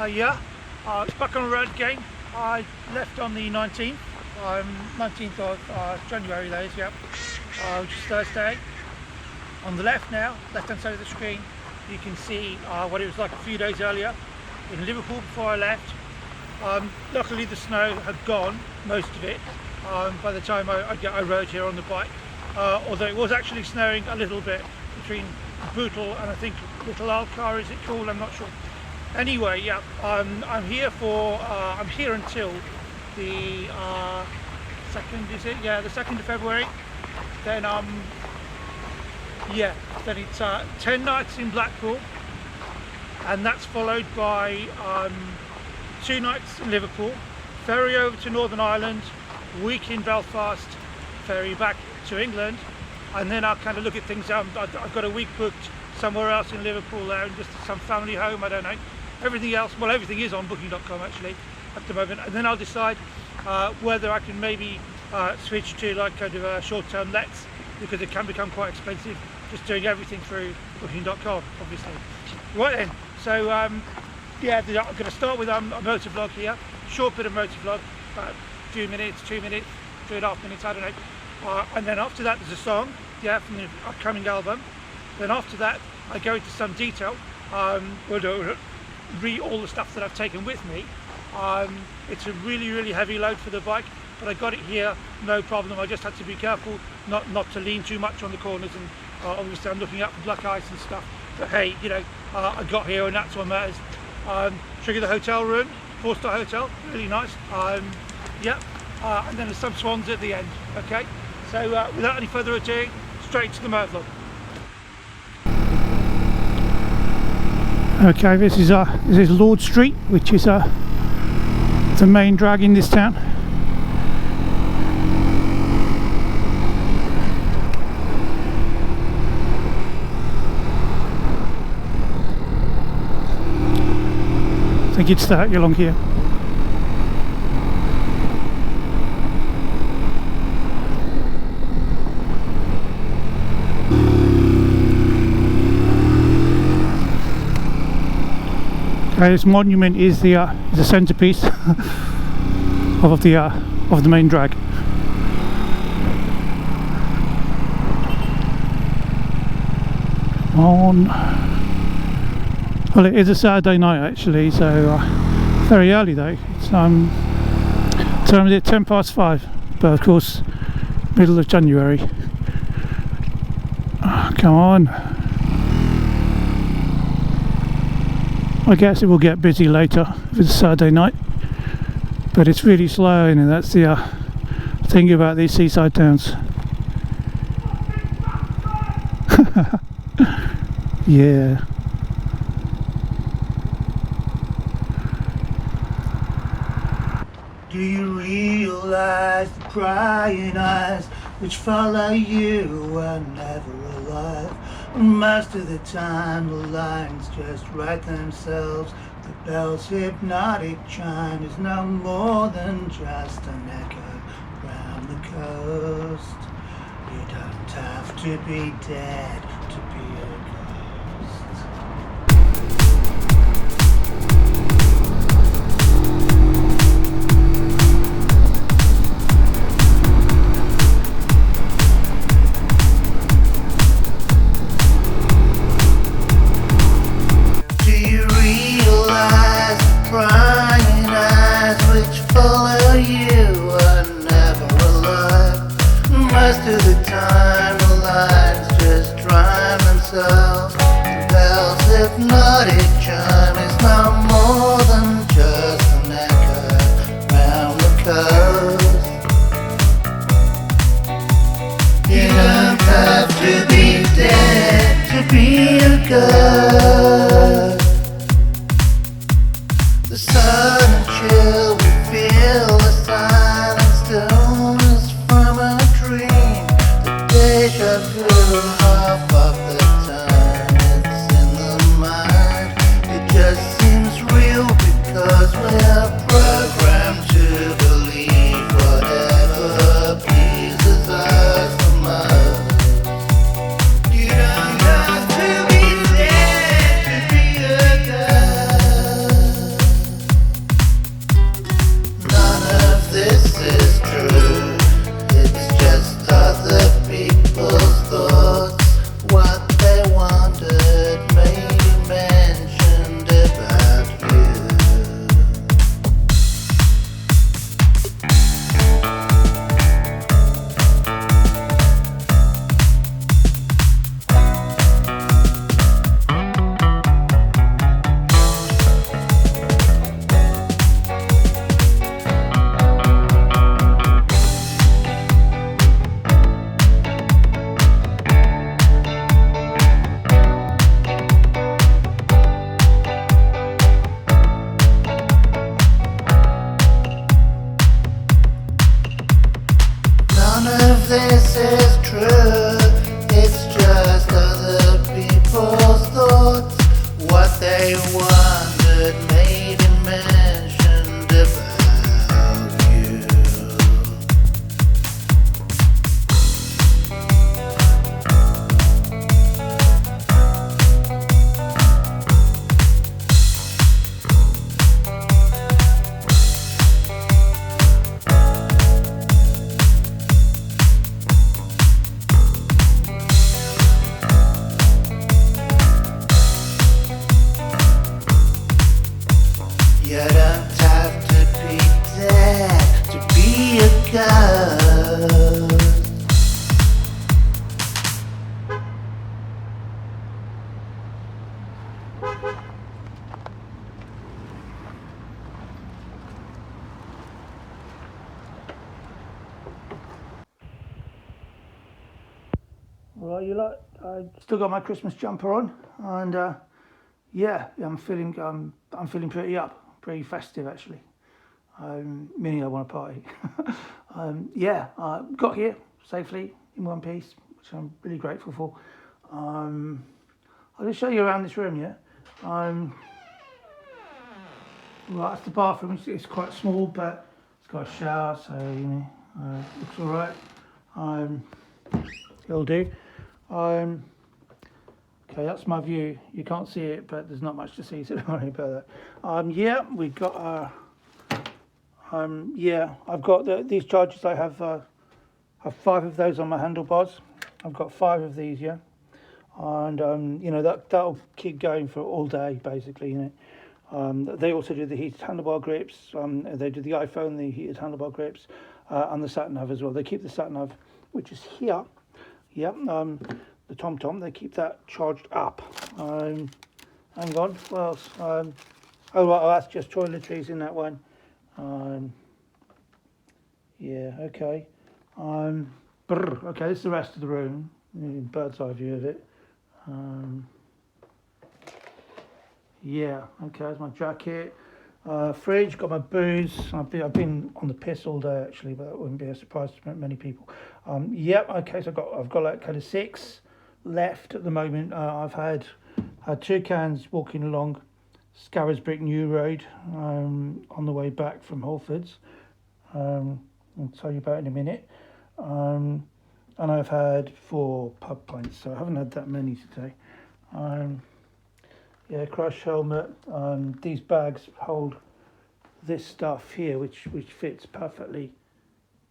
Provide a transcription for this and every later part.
Yeah, it's back on the road again. I left on the 19th, 19th of January, that is, yep, which is Thursday. On the left now, left-hand side of the screen, you can see what it was like a few days earlier in Liverpool before I left. Luckily the snow had gone, most of it, by the time I rode here on the bike, although it was actually snowing a little bit between Bootle and I think Little Alcar, is it called? I'm not sure. Anyway, yeah, I'm here until the 2nd, is it? Yeah, the 2nd of February. Then then it's 10 nights in Blackpool, and that's followed by 2 nights in Liverpool, ferry over to Northern Ireland, week in Belfast, ferry back to England, and then I'll kind of look at things. I've got a week booked somewhere else in Liverpool there, and just some family home, I don't know. Everything else, well, everything is on booking.com actually at the moment, and then I'll decide whether I can maybe switch to like kind of short-term lets, because it can become quite expensive just doing everything through booking.com, obviously. Right then, so yeah, I'm going to start with a motovlog here, short bit of motovlog, about a few minutes, 2 minutes, 2.5 minutes, I don't know. And then after that there's a song, yeah, from the upcoming album. Then after that I go into some detail. We'll read all the stuff that I've taken with me. It's a really heavy load for the bike, but I got it here, no problem. I just had to be careful not to lean too much on the corners, and obviously I'm looking out for black ice and stuff, but hey, you know, I got here and that's what matters. Trigger the hotel room, 4-star hotel, really nice. Yeah, and then there's some swans at the end. Okay, so without any further ado, straight to the Motovlog. Okay, this is Lord Street, which is the main drag in this town. I think it's that along here. This monument is the centerpiece of the main drag. Well, it is a Saturday night actually, so very early though. It's time is it 5:10, but of course middle of January. Oh, come on. I guess it will get busy later if it's a Saturday night, but it's really slow, and that's the thing about these seaside towns. Yeah. Do you realize the prying eyes which follow you are never alive? Most of the time the lines just write themselves. The bell's hypnotic chime is no more than just an echo round the coast. You don't have to be dead to be a ghost. The sudden chill, we feel the silent stillness from a dream. The deja vu, half of the time it's in the mind. It just seems real because we're programmed to believe whatever pleases us the most. You don't have to be dead to be a girl. None of this is true, it's just other people's thoughts. What they wondered, maybe mentioned about you. You don't have to be dead to be a ghost. Right, you lot. I still got my Christmas jumper on, and yeah, I'm feeling pretty up, pretty festive actually. Meaning I want to party. Yeah, I got here safely in one piece, which I'm really grateful for. I'll just show you around this room, yeah. Right, that's the bathroom. It's quite small, but it's got a shower, so looks all right. It'll do. Okay, that's my view. You can't see it, but there's not much to see, so don't worry about that. Yeah, we got our. Yeah, I've got these chargers. I have 5 of those on my handlebars. I've got 5 of these, yeah, and that'll keep going for all day, basically. They also do the heated handlebar grips. They do the iPhone, the heated handlebar grips, and the sat nav as well. They keep the sat nav, which is here. Yeah, the TomTom, they keep that charged up. Hang on, what else? Oh, that's just toiletries in that one. Yeah, okay. Okay, this is the rest of the room. Bird's eye view of it. Yeah, okay, there's my jacket. Fridge, got my booze. I've been on the piss all day actually, but that wouldn't be a surprise to many people. Yep, okay, so I've got like kind of 6 left at the moment. I've had 2 cans walking along Scarisbrick New Road on the way back from Halfords. I'll tell you about in a minute. And I've had 4 pub pints, so I haven't had that many today. Yeah, crash helmet. These bags hold this stuff here, which fits perfectly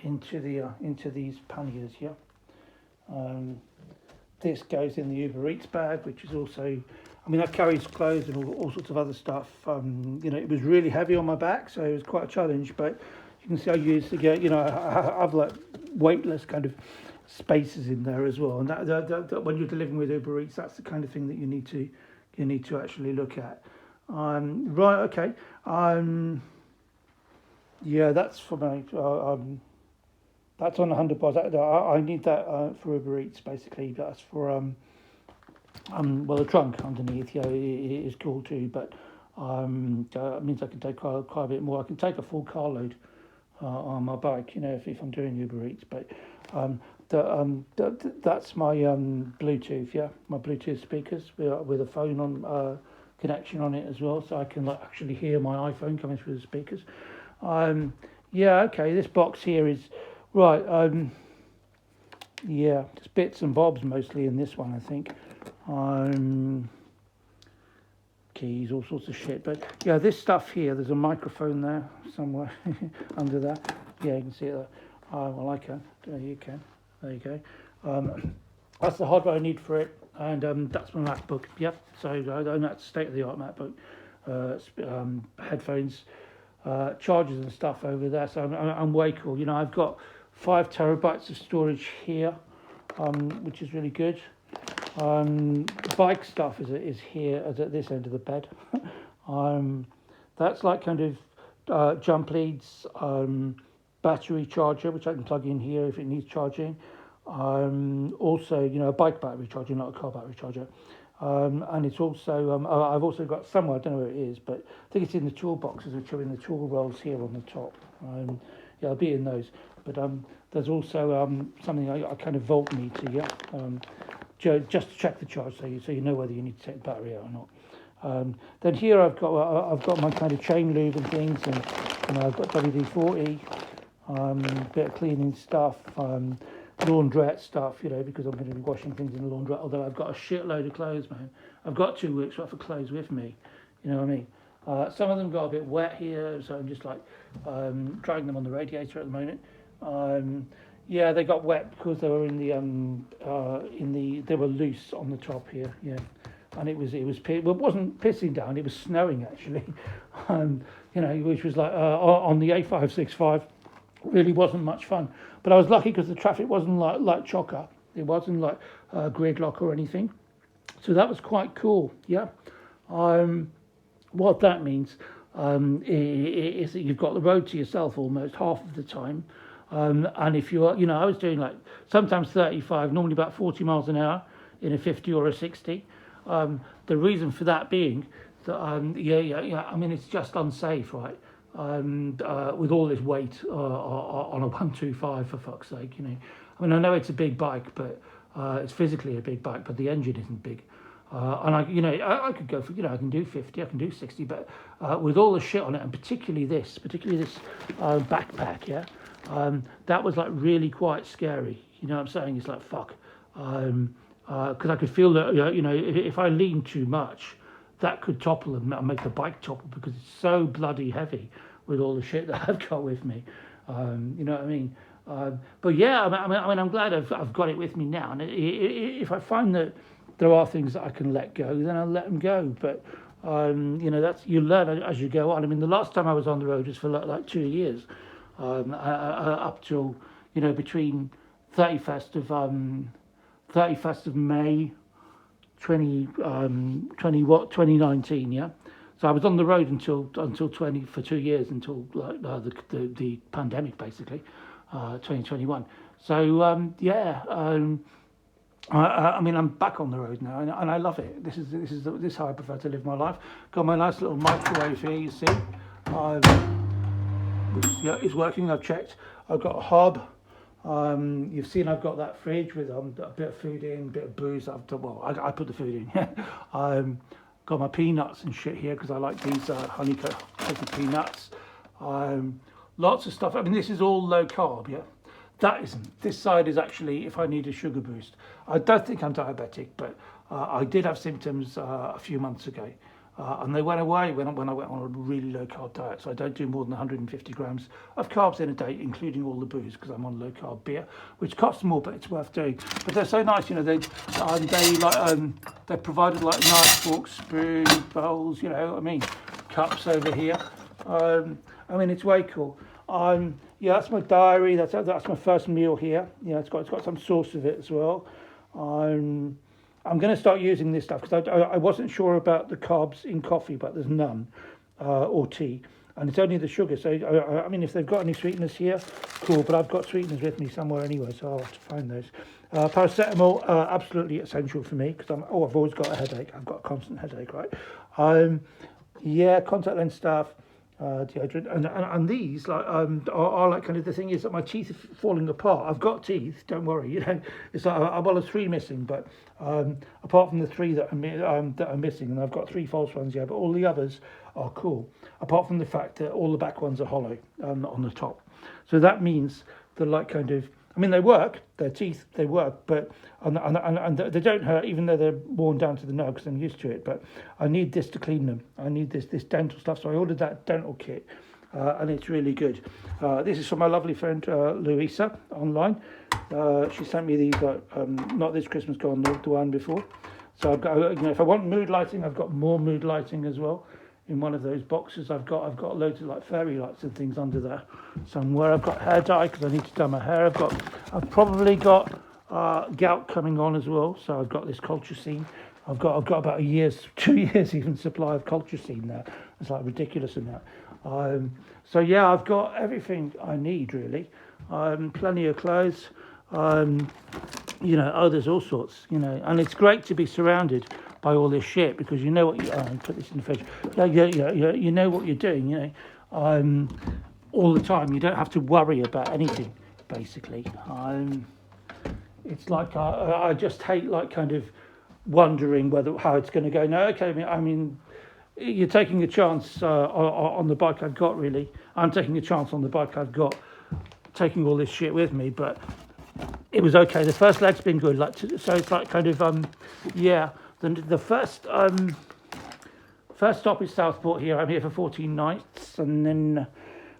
into these panniers. Yeah. This goes in the Uber Eats bag, which is also. I mean, that carries clothes and all sorts of other stuff. It was really heavy on my back, so it was quite a challenge. But you can see I used to get. I've like weightless kind of spaces in there as well. And that when you're delivering with Uber Eats, that's the kind of thing that you need to actually look at. Right, okay. Yeah, that's for my. That's on the handlebars. I need that for Uber Eats basically. That's for well, the trunk underneath. Yeah, it is cool too. But that means I can take quite a bit more. I can take a full carload on my bike. If I'm doing Uber Eats. But that's my Bluetooth, yeah, my Bluetooth speakers with a phone on connection on it as well, so I can actually hear my iPhone coming through the speakers. Yeah, okay, this box here is right. Yeah, just bits and bobs mostly in this one, I think. Keys, all sorts of shit, but yeah, this stuff here. There's a microphone there somewhere under that. Yeah, you can see it there. Well, I can. You can. There you go. That's the hardware I need for it, and that's my MacBook. Yep. So I own that state-of-the-art MacBook. Headphones, chargers and stuff over there. So I'm way cool. I've got 5 terabytes of storage here, which is really good. Bike stuff is here at this end of the bed. That's like kind of jump leads, battery charger, which I can plug in here if it needs charging. Also, a bike battery charger, not a car battery charger. And it's also, I've also got somewhere, I don't know where it is, but I think it's in the toolboxes, which are in the tool rolls here on the top. Yeah, I'll be in those. But there's also something I kind of volt meter, yeah, just to check the charge, so you know whether you need to take the battery out or not. Then here I've got my kind of chain lube and things, and I've got WD-40, bit of cleaning stuff, laundrette stuff, because I'm going to be washing things in the laundrette. Although I've got a shitload of clothes, man. I've got 2 weeks worth of clothes with me. You know what I mean? Some of them got a bit wet here, so I'm just like drying them on the radiator at the moment. Yeah, they got wet because they were they were loose on the top here. Yeah, and it wasn't pissing down. It was snowing actually. Which was like on the A565. Really wasn't much fun. But I was lucky because the traffic wasn't like chocker. It wasn't like gridlock or anything. So that was quite cool. Yeah. What that means is that you've got the road to yourself almost half of the time. And if you're, I was doing like sometimes 35, normally about 40 miles an hour in a 50 or a 60. The reason for that being that, I mean, it's just unsafe, right? With all this weight on a 125, for fuck's sake, I mean, I know it's a big bike, but it's physically a big bike, but the engine isn't big. And I could go for, I can do 50, I can do 60, but with all the shit on it, and particularly this backpack, yeah, that was like really quite scary. You know what I'm saying? It's like, fuck. Because I could feel that, if I lean too much, that could topple and make the bike topple because it's so bloody heavy with all the shit that I've got with me. You know what I mean? But yeah, I mean, I'm glad I've got it with me now. And if I find that there are things that I can let go, then I'll let them go. But that's, you learn as you go on. I mean, the last time I was on the road was for like 2 years, up till between 31st of May 2019. Yeah. So I was on the road until 2 years until like the pandemic, basically, 2021. So I mean, I'm back on the road now, and I love it. This is how I prefer to live my life. Got my nice little microwave here, you see. It's working. I've checked. I've got a hob. You've seen I've got that fridge with a bit of food in, a bit of booze. I put the food in. Got my peanuts and shit here because I like these honeycomb peanuts. Lots of stuff. I mean, this is all low carb, yeah. That isn't. This side is actually if I need a sugar boost. I don't think I'm diabetic, but I did have symptoms a few months ago. And they went away when I went on a really low carb diet. So I don't do more than 150 grams of carbs in a day, including all the booze, because I'm on low carb beer, which costs more, but it's worth doing. But they're so nice, they provided like knife, forks, spoon, bowls, cups over here. I mean, it's way cool. That's my diary. That's my first meal here. It's got some sauce of it as well. I'm going to start using this stuff because I wasn't sure about the carbs in coffee, but there's none, or tea, and it's only the sugar. So I mean, if they've got any sweeteners here, cool. But I've got sweeteners with me somewhere anyway, so I'll have to find those. Paracetamol, absolutely essential for me because I've always got a headache. I've got a constant headache, right? Contact lens stuff. Deodorant and these are like kind of the thing is that my teeth are falling apart. I've got teeth, don't worry. It's like I'm one of 3 missing, but apart from the 3 that are missing, and I've got 3 false ones, but all the others are cool. Apart from the fact that all the back ones are hollow on the top, so that means they're like kind of. I mean, they work. Their teeth, they work, but and they don't hurt, even though they're worn down to the nail because I'm used to it. But I need this to clean them. I need this dental stuff, so I ordered that dental kit, and it's really good. This is from my lovely friend Louisa online. She sent me these, not this Christmas, gone the one before. So I've got, if I want mood lighting, I've got more mood lighting as well. In one of those boxes, I've got loads of like fairy lights and things under there somewhere. I've got hair dye because I need to dye my hair. I've probably got gout coming on as well. So I've got this colchicine. I've got about 2 years even supply of colchicine there. It's like ridiculous in that. I've got everything I need really. Plenty of clothes. There's all sorts. And it's great to be surrounded by all this shit because you know what you put this in the fridge. You know what you're doing, all the time. You don't have to worry about anything. basically. It's like I just hate like kind of wondering how it's going to go. No, okay, I mean, you're taking a chance on the bike I've got. Really, I'm taking a chance on the bike I've got, taking all this shit with me. But it was okay. The first leg's been good. So it's like kind of yeah. The first stop is Southport here. I'm here for 14 nights, and then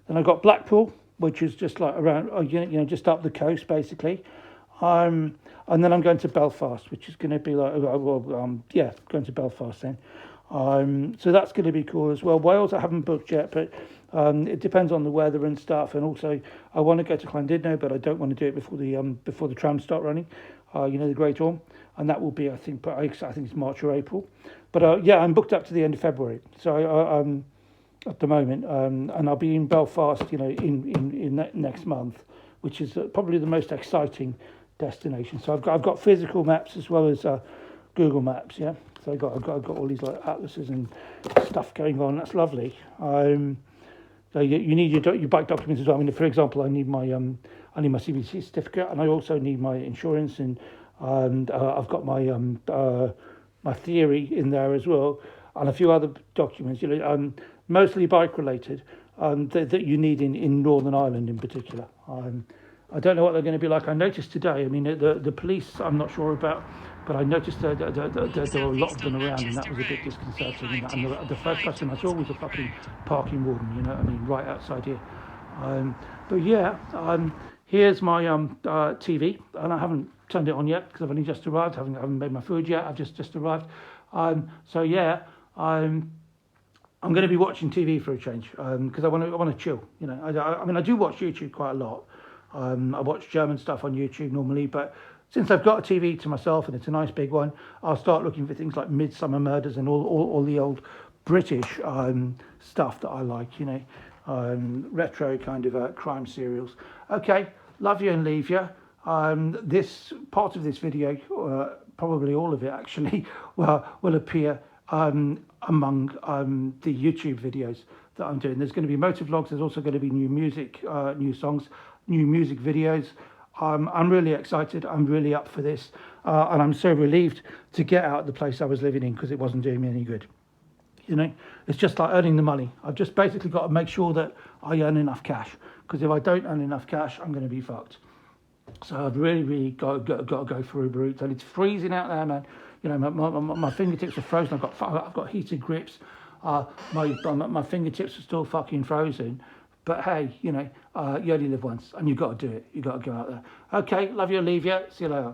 I got Blackpool, which is just like around, just up the coast basically. And then I'm going to Belfast, which is going to be like, going to Belfast then. So that's going to be cool as well. Wales I haven't booked yet, but it depends on the weather and stuff. And also I want to go to Llandudno, but I don't want to do it before the trams start running. The Great Orme, and that will be I think it's March or April. But I'm booked up to the end of February. So at the moment, and I'll be in Belfast, in next month, which is probably the most exciting destination. So I've got physical maps as well as Google Maps. Yeah, so I've got all these like atlases and stuff going on. That's lovely. So you need your bike documents as well. I mean, for example, I need my CBC certificate, and I also need my insurance, and I've got my theory in there as well, and a few other documents. Mostly bike related, that you need in Northern Ireland in particular. I don't know what they're going to be like. I noticed today, I mean, the police, I'm not sure about, but I noticed there were a lot of them around, and that was a bit disconcerting. And the first person I saw was a fucking parking warden, right outside here. But yeah, here's my TV, and I haven't turned it on yet because I've only just arrived. I haven't made my food yet. I've just arrived. So yeah, I'm going to be watching TV for a change because I want to chill. I mean, I do watch YouTube quite a lot. I watch German stuff on YouTube normally, but since I've got a TV to myself and it's a nice big one, I'll start looking for things like Midsummer Murders and all the old British stuff that I like. Retro kind of crime serials. Okay, love you and leave you. This part of this video, probably all of it actually, will appear among the YouTube videos that I'm doing. There's going to be motovlogs. There's also going to be new music, new songs, new music videos. I'm really excited. I'm really up for this, and I'm so relieved to get out of the place I was living in because it wasn't doing me any good. It's just like earning the money. I've just basically got to make sure that I earn enough cash, because if I don't earn enough cash, I'm going to be fucked. So I've really got to go for Uber Eats, and it's freezing out there, man. My fingertips are frozen. I've got heated grips. My fingertips are still fucking frozen. But hey, you only live once, and you've got to do it. You've got to go out there. Okay, love you, leave you. See you later.